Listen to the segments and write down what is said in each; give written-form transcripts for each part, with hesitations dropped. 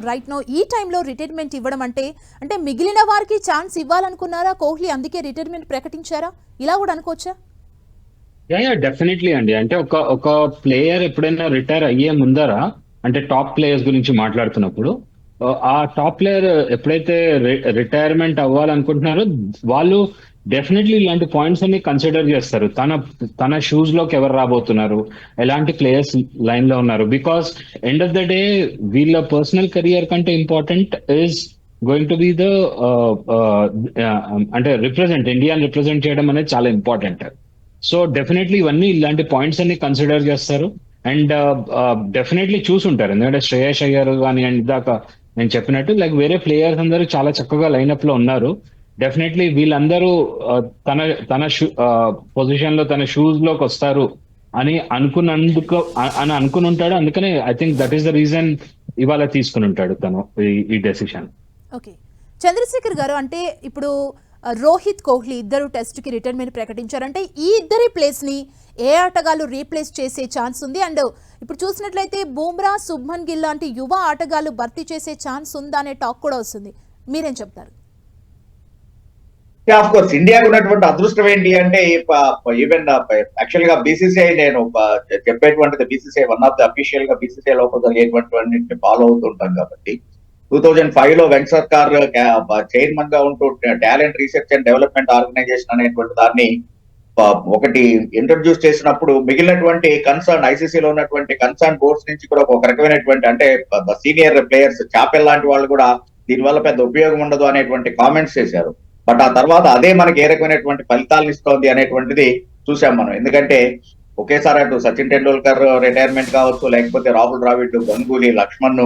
Right no ఈ టైంలో retirement ఇవ్వడం అంటే మిగిలిన వారికి ఛాన్స్ ఇవ్వాలనుకున్నారా కోహ్లీ, అందుకే రిటైర్మెంట్ ప్రకటించారా? ఇలా కూడా అనుకోవచ్చా? యా డెఫినెట్లీ అండి. అంటే ఒక ఒక ప్లేయర్ ఎప్పుడైనా రిటైర్ అయ్యే ముందర, అంటే టాప్ ప్లేయర్స్ గురించి మాట్లాడుతున్నప్పుడు, ఆ టాప్ ప్లేయర్ ఎప్పుడైతే రిటైర్మెంట్ అవ్వాలనుకుంటున్నారో వాళ్ళు డెఫినెట్లీ ఇలాంటి పాయింట్స్ అన్ని కన్సిడర్ చేస్తారు. తన తన షూస్ లోకి ఎవరు రాబోతున్నారు, ఎలాంటి ప్లేయర్స్ లైన్ లో ఉన్నారు. Because end of the day వీళ్ళ పర్సనల్ కెరియర్ కంటే important is going to be the అంటే ఇండియాని రిప్రజెంట్ చేయడం అనేది చాలా ఇంపార్టెంట్. సో డెఫినెట్లీ ఇవన్నీ ఇలాంటి పాయింట్స్ అన్ని కన్సిడర్ చేస్తారు. అండ్ డెఫినెట్లీ చూసుంటారు, ఎందుకంటే శ్రేయస్ అయ్యర్ కానీ అండ్ ఇందాక నేను చెప్పినట్టు లైక్ వేరే ప్లేయర్స్ అందరూ చాలా చక్కగా లైనప్ లో ఉన్నారు. డెఫినెట్లీ వీళ్ళందరూ తన తన పొజిషన్ లో తన షూస్ లోకి వస్తారు అని అనుకుని ఉంటాడు. అందుకనే I think that is the reason ఇవాళ తీసుకుని ఉంటాడు తను ఈ డెసిషన్. ఓకే, చంద్రశేఖర్ గారు, అంటే ఇప్పుడు రోహిత్, కోహ్లీ ఇద్దరు టెస్ట్కి రిటైర్మెంట్ ప్రకటించారంటే ఈ ఇద్దరి ప్లేస్ని ఏ ఆటగాళ్ళు రీప్లేస్ చేసే ఛాన్స్ ఉంది? అండ్ ఇప్పుడు చూసినట్లయితే బూమ్రా, శుభ్మన్ గిల్ లాంటి యువ ఆటగాళ్ళు భర్తీ చేసే ఛాన్స్ ఉందా అనే టాక్ కూడా వస్తుంది. మీరేం చెప్తారు? ఆఫ్ కోర్స్ ఇండియాకు ఉన్నటువంటి అదృష్టం ఏంటి అంటే ఈవెన్ యాక్చువల్ గా బీసీసీఐ నేను చెప్పేటువంటిది BCCI one of the official గా బీసీసీఐ లోపల జరిగేటువంటి ఫాలో అవుతుంటాం కాబట్టి 2005 లో వెంకట్ సర్కార్ చైర్మన్ గా ఉంటూ talent research and development organisation అనేటువంటి దాన్ని ఒకటి ఇంట్రడ్యూస్ చేసినప్పుడు మిగిలినటువంటి కన్సర్న్ ఐసీసీలో ఉన్నటువంటి కన్సర్న్ బోర్డ్స్ నుంచి కూడా ఒక రకమైనటువంటి అంటే సీనియర్ ప్లేయర్స్ చాపెల్ లాంటి వాళ్ళు కూడా దీనివల్ల పెద్ద ఉపయోగం ఉండదు అనేటువంటి కామెంట్స్ చేశారు. బట్ ఆ తర్వాత అదే మనకి ఏ రకమైనటువంటి ఫలితాలను ఇస్తోంది అనేటువంటిది చూసాం మనం. ఎందుకంటే ఒకేసారి అటు సచిన్ టెండూల్కర్ రిటైర్మెంట్ కావచ్చు, లేకపోతే Rahul Dravid, Ganguly, Laxman,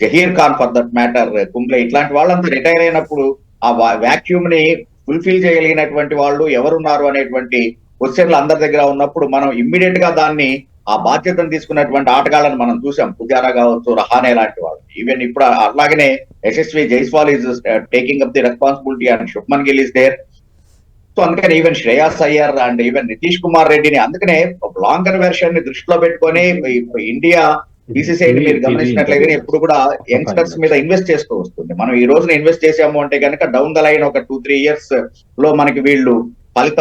Zaheer Khan for that matter, Kumble, ఇట్లాంటి వాళ్ళంతా రిటైర్ అయినప్పుడు ఆ వాక్యూమ్ ని ఫుల్ఫిల్ చేయగలిగినటువంటి వాళ్ళు ఎవరున్నారు అనేటువంటి క్వశ్చన్లు అందరి దగ్గర ఉన్నప్పుడు మనం ఇమ్మీడియట్ గా దాన్ని ఆ బాధ్యతను తీసుకున్నటువంటి ఆటగాళ్ళని మనం చూసాం. పుజారా కావచ్చు, రహానే లాంటి వాళ్ళు. ఈవెన్ ఇప్పుడు అలాగనే Yashasvi Jaiswal is taking up the responsibility and Shubman Gill is there. So అందుకని even Shreyas Iyer and even Nitish Kumar రెడ్డిని, అందుకనే లాంగర్ వెర్షన్ ని దృష్టిలో పెట్టుకొని ఇండియా బీసీసీఐని మీరు గమనించినట్లయితే ఎప్పుడు కూడా యంగ్స్టర్స్ మీద ఇన్వెస్ట్ చేస్తూ వస్తుంది. మనం ఈ రోజున ఇన్వెస్ట్ చేసాము అంటే కనుక డౌన్ ద లైన్ ఒక 2-3 years లో మనకి వీళ్ళు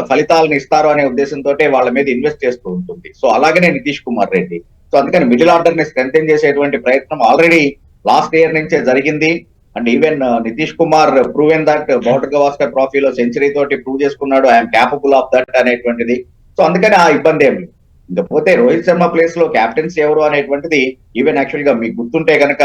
ఫలితాలను ఇస్తారు అనే ఉద్దేశంతో వాళ్ళ మీద ఇన్వెస్ట్ చేస్తూ ఉంటుంది. సో అలాగనే నితీష్ కుమార్ రెడ్డి. సో అందుకని మిడిల్ ఆర్డర్ ని స్ట్రెంథెన్ చేసేటువంటి ప్రయత్నం ఆల్రెడీ లాస్ట్ ఇయర్ నుంచే జరిగింది. And even Nitish Kumar proven that Border Gavaskar ట్రోఫీలో సెంచరీ తోటి ప్రూవ్ చేసుకున్నాడు, ఐఎమ్ క్యాపబుల్ ఆఫ్ దట్ అనేటువంటిది. సో అందుకని ఆ ఇబ్బంది ఏమి. ఇకపోతే రోహిత్ శర్మ ప్లేస్ లో కెప్టెన్స్ ఎవరు అనేటువంటిది ఈవెన్ యాక్చువల్ గా మీకు గుర్తుంటే కనుక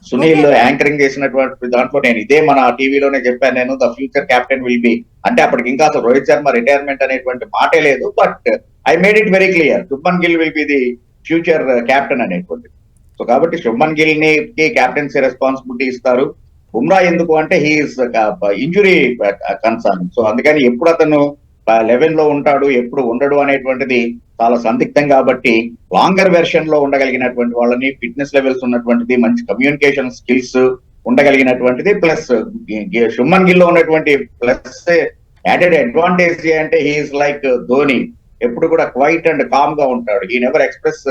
సునీల్ యాంకరింగ్ చేసినటువంటి దాంట్లో నేను ఇదే మన టీవీలోనే చెప్పాను, నేను the future captain will be అంటే అప్పటికి ఇంకా అసలు రోహిత్ శర్మ రిటైర్మెంట్ అనేటువంటి మాటే లేదు. But I made it very clear, Shubman Gill will be the future captain అనేటువంటి. సో కాబట్టి శుభ్మన్ గిల్ ని కెప్టెన్సీ రెస్పాన్సిబిలిటీ ఇస్తారు. బుమ్రా ఎందుకు అంటే హీఈస్ ఇంజురీ కన్సర్న్. సో అందుకని ఎప్పుడు అతను 11 లో ఉంటాడు, ఎప్పుడు ఉండడు అనేటువంటిది చాలా సందిగ్ధం. కాబట్టి లాంగర్ వెర్షన్ లో ఉండగలిగినటువంటి వాళ్ళని, ఫిట్నెస్ లెవెల్స్ ఉన్నటువంటిది, మంచి కమ్యూనికేషన్ స్కిల్స్ ఉండగలిగినటువంటిది, ప్లస్ శుభ్మన్ గిల్ లో ఉన్నటువంటి ప్లస్ యాడెడ్ అడ్వాంటేజ్ అంటే హీఈస్ లైక్ ధోని, ఎప్పుడు కూడా క్వైట్ అండ్ కామ్ గా ఉంటాడు. He never express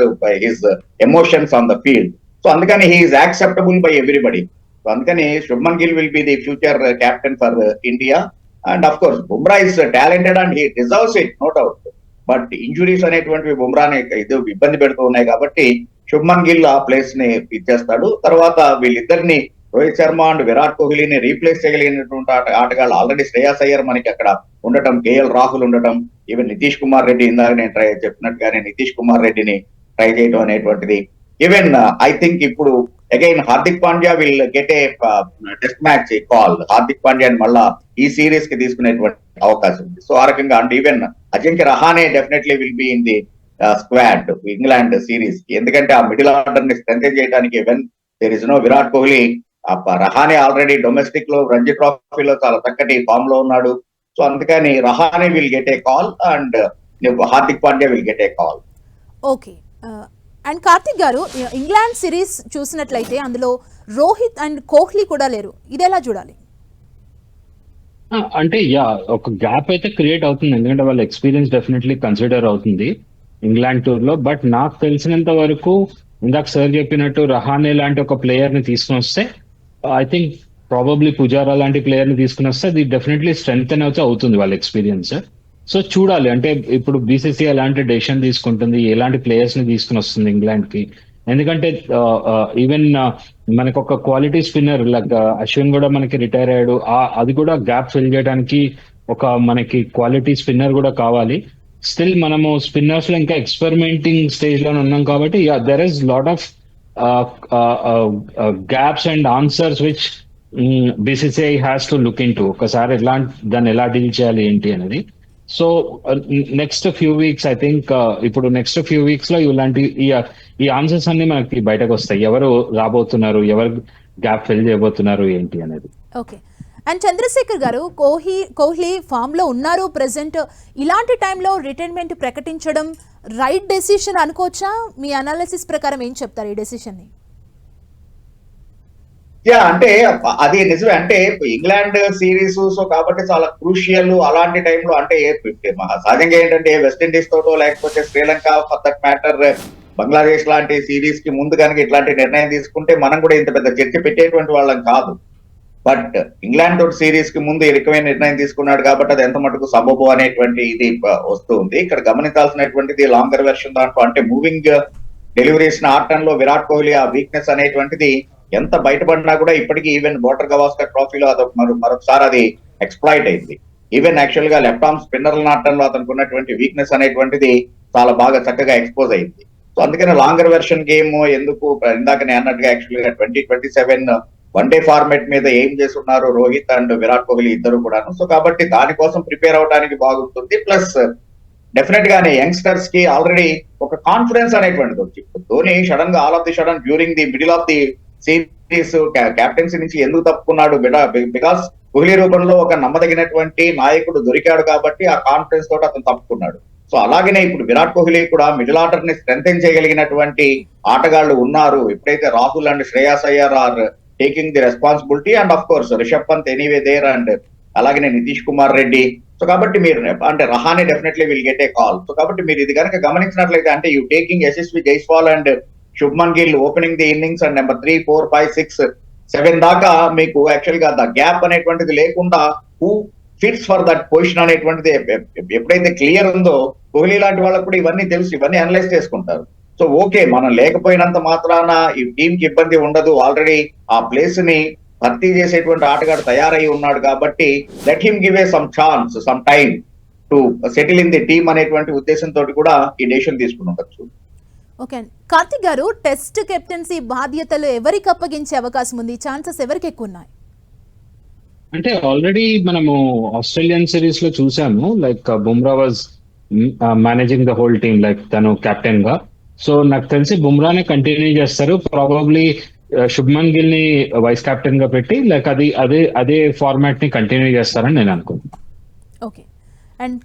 his emotions on the field. So అందుకని he is acceptable by everybody. So అందుకని Shubman Gill will be the future captain for India. And of course Bumrah is talented and he deserves it, no doubt. But injuries అనేటువంటివి బుమ్రాని ఇది ఇబ్బంది పెడుతూ ఉన్నాయి కాబట్టి శుభ్మన్ గిల్ ఆ ప్లేస్ ని ఇచ్చేస్తాడు. తర్వాత వీళ్ళిద్దరిని రోహిత్ శర్మ అండ్ విరాట్ కోహ్లీని రీప్లేస్ చేయగలిగినటువంటి ఆటగాళ్ళు ఆల్రెడీ శ్రేయాస్ అయ్యర్ మనకి అక్కడ ఉండటం, కేఎల్ రాహుల్ ఉండటం, ఈవెన్ నితీష్ కుమార్ రెడ్డి ఇందాక నేను చెప్పినట్టుగానే నితీష్ కుమార్ రెడ్డిని ట్రై చేయడం అనేటువంటిది. ఈవెన్ ఐ థింక్ ఇప్పుడు again Hardik Pandya will get a test match call. Hardik పాండ్యాని మళ్ళా ఈ సిరీస్ కి తీసుకునేటువంటి అవకాశం ఉంది. సో ఆ రకంగా and even Ajinkya Rahane definitely will be in the squad England series కి. ఎందుకంటే ఆ మిడిల్ ఆర్డర్ ని స్ట్రెంథెన్ చేయడానికి when there is no Virat Kohli, Rahane already domestic లో రంజీ ట్రోఫీలో చాలా చక్కటి ఫామ్ లో ఉన్నాడు. సో అందుకని Rahane will get a call and Hardik Pandya will get a call. Okay, and Karthik గారు, ఇంగ్లాండ్ సిరీస్ చూసినట్లయితే అందులో రోహిత్ అండ్ కోహ్లీ కూడా లేరు, ఇదేలా చూడాలి? అంటే ఒక గ్యాప్ అయితే క్రియేట్ అవుతుంది, ఎందుకంటే వాళ్ళ ఎక్స్పీరియన్స్ డెఫినెట్లీ కన్సిడర్ అవుతుంది ఇంగ్లాండ్ టూర్ లో. బట్ నాకు తెలిసినంత వరకు ఇందాక సార్ చెప్పినట్టు రహానే లాంటి ఒక ప్లేయర్ ని తీసుకుని వస్తే ఐ థింక్ ప్రాబబ్లీ పుజారా లాంటి ప్లేయర్ ని తీసుకుని వస్తే అది డెఫినెట్లీ స్ట్రెంగ్ అయితే అవుతుంది వాళ్ళ ఎక్స్పీరియన్స్. సో చూడాలి అంటే ఇప్పుడు బీసీసీ ఎలాంటి డెసిషన్ తీసుకుంటుంది, ఎలాంటి ప్లేయర్స్ ని తీసుకుని వస్తుంది ఇంగ్లాండ్ కి. ఎందుకంటే ఈవెన్ మనకు ఒక క్వాలిటీ స్పిన్నర్ లైక్ అశ్విన్ కూడా మనకి రిటైర్ అయ్యాడు, అది కూడా గ్యాప్ ఫిల్ చేయడానికి ఒక మనకి క్వాలిటీ స్పిన్నర్ కూడా కావాలి. స్టిల్ మనము స్పిన్నర్స్ లో ఇంకా ఎక్స్పెరిమెంటింగ్ స్టేజ్ లో ఉన్నాం కాబట్టి there is lot of gaps and answers which BCCI has to look in to. ఒకసారి దాన్ని ఎలా డీల్ చేయాలి ఏంటి అనేది. So next few weeks I think ఇప్పుడు నెక్స్ట్ ఫ్యూ వీక్స్ లో ఇలాంటి ఈ ఆన్సర్స్ అన్ని మనకి బయటకు వస్తాయి, ఎవరు రాబోతున్నారు, ఎవరు గ్యాప్ ఫిల్ చేయబోతున్నారు ఏంటి అనేది. ఓకే. అండ్ చంద్రశేఖర్ గారు, కోహ్లీ ఫామ్ లో ఉన్నారు ప్రెసెంట్. ఇలాంటి టైంలో రిటైర్మెంట్ ప్రకటించడం రైట్ డెసిషన్ అనుకోవచ్చా? మీ అనాలిసిస్ ప్రకారం ఏం చెప్తారు ఈ డెసిషన్ ని? అంటే అది నిజమే. అంటే ఇంగ్లాండ్ సిరీస్ సో కాబట్టి చాలా క్రూషియల్. అలాంటి టైంలో అంటే సహజంగా ఏంటంటే వెస్టిండీస్ తోటో లేకపోతే Sri Lanka for that matter Bangladesh లాంటి సిరీస్ కి ముందు కనుక ఇట్లాంటి నిర్ణయం తీసుకుంటే మనం కూడా ఇంత పెద్ద చర్చ పెట్టేటువంటి వాళ్ళం కాదు. బట్ ఇంగ్లాండ్ తోటి సిరీస్ కి ముందు ఎరికమైన నిర్ణయం తీసుకున్నాడు కాబట్టి అది ఎంత మటుకు సబబు అనేటువంటి ఇది వస్తుంది. ఇక్కడ గమనించాల్సినటువంటిది లాంగర్ వెర్షన్ దాంట్లో అంటే మూవింగ్ డెలివరీస్ ఆడటంలో విరాట్ కోహ్లీ ఆ వీక్నెస్ అనేటువంటిది ఎంత బయటపడినా కూడా ఇప్పటికీ ఈవెన్ బోటర్ గవాస్కర్ ట్రోఫీలో అదొక మరొకసారి అది ఎక్స్ప్లాయిట్ అయింది. ఈవెన్ యాక్చువల్ గా లెఫ్ట్ ఆర్మ్ స్పిన్నర్ల ఆడటంలో అతనికి ఉన్నటువంటి వీక్నెస్ అనేటువంటిది చాలా బాగా చక్కగా ఎక్స్పోజ్ అయింది. సో అందుకని లాంగర్ వెర్షన్ గేమ్ ఎందుకు ఇందాక నేను అన్నట్టుగా యాక్చువల్ గా 2027 వన్డే ఫార్మాట్ మీద ఏం చేస్తున్నారు రోహిత్ అండ్ విరాట్ కోహ్లీ ఇద్దరు కూడాను. సో కాబట్టి దానికోసం ప్రిపేర్ అవడానికి బాగుంటుంది. ప్లస్ డెఫినెట్ గానే యంగ్స్టర్స్ కి ఆల్రెడీ ఒక కాన్ఫిడెన్స్ అనేటువంటిది వచ్చి ధోని సడన్ గా all of the sudden during the middle of the series captaincy నుంచి ఎందుకు తప్పుకున్నాడు? బికాస్ కోహ్లీ రూపంలో ఒక నమ్మదగినటువంటి నాయకుడు దొరికాడు కాబట్టి ఆ కాన్ఫిడెన్స్ తోటి అతను తప్పుకున్నాడు. సో అలాగనే ఇప్పుడు విరాట్ కోహ్లీ కూడా మిడిల్ ఆర్డర్ ని స్ట్రెంథెన్ చేయగలిగినటువంటి ఆటగాళ్లు ఉన్నారు. ఎప్పుడైతే Rahul and Shreyas Iyer are taking the responsibility and of course Rishabh Pant anyway there and అలాగే నితీష్ కుమార్ రెడ్డి. సో కాబట్టి మీరు అంటే Rahane definitely will get a call. So కాబట్టి మీరు ఇది కనుక గమనించినట్లయితే అంటే you taking Yashasvi Jaiswal and Shubman Gill opening the innings and number 3, 4, 5, 6, 7 దాకా మీకు యాక్చువల్ గా ద గ్యాప్ అనేటువంటిది లేకుండా who fits for that position అనేటువంటిది ఎప్పుడైతే క్లియర్ ఉందో కోహ్లీ లాంటి వాళ్ళకు కూడా ఇవన్నీ తెలుసు, ఇవన్నీ అనలైజ్ చేసుకుంటారు. సో ఓకే, మనం లేకపోయినంత మాత్రాన ఈ టీం కి ఇబ్బంది ఉండదు. ఆల్రెడీ ఆ ప్లేస్ ని భర్తీ చేసేటువంటి ఆటగాడు తయారై ఉన్నాడు కాబట్టి let him give a some chance, some time to settle in the team అనేటువంటి ఉద్దేశంతో కూడా ఈ డెసిషన్ తీసుకుని ఉండొచ్చు. ఓకే. కార్తిక్ గారు, టెస్ట్ కెప్టెన్సీ బాధ్యతలు ఎవరికి అప్పగించే అవకాశం ఉంది? ఛాన్సెస్ ఎవరికి ఎక్కువ ఉన్నాయి? అంటే ఆల్రెడీ మనము ఆస్ట్రేలియన్ సిరీస్ లో చూసాము, like Bumrah was managing the whole team, like తను కెప్టెన్ గా. సో నాకు తెలిసి బుమ్రానే కంటిన్యూ చేస్తారు. ప్రాబబ్లీ శుభ్మన్ గిల్ ని వైస్ కెప్టెన్ గా పెట్టి లైక్ అదే ఫార్మాట్ ని కంటిన్యూ చేస్తారని నేను అనుకుంటున్నాను. ఓకే. అండ్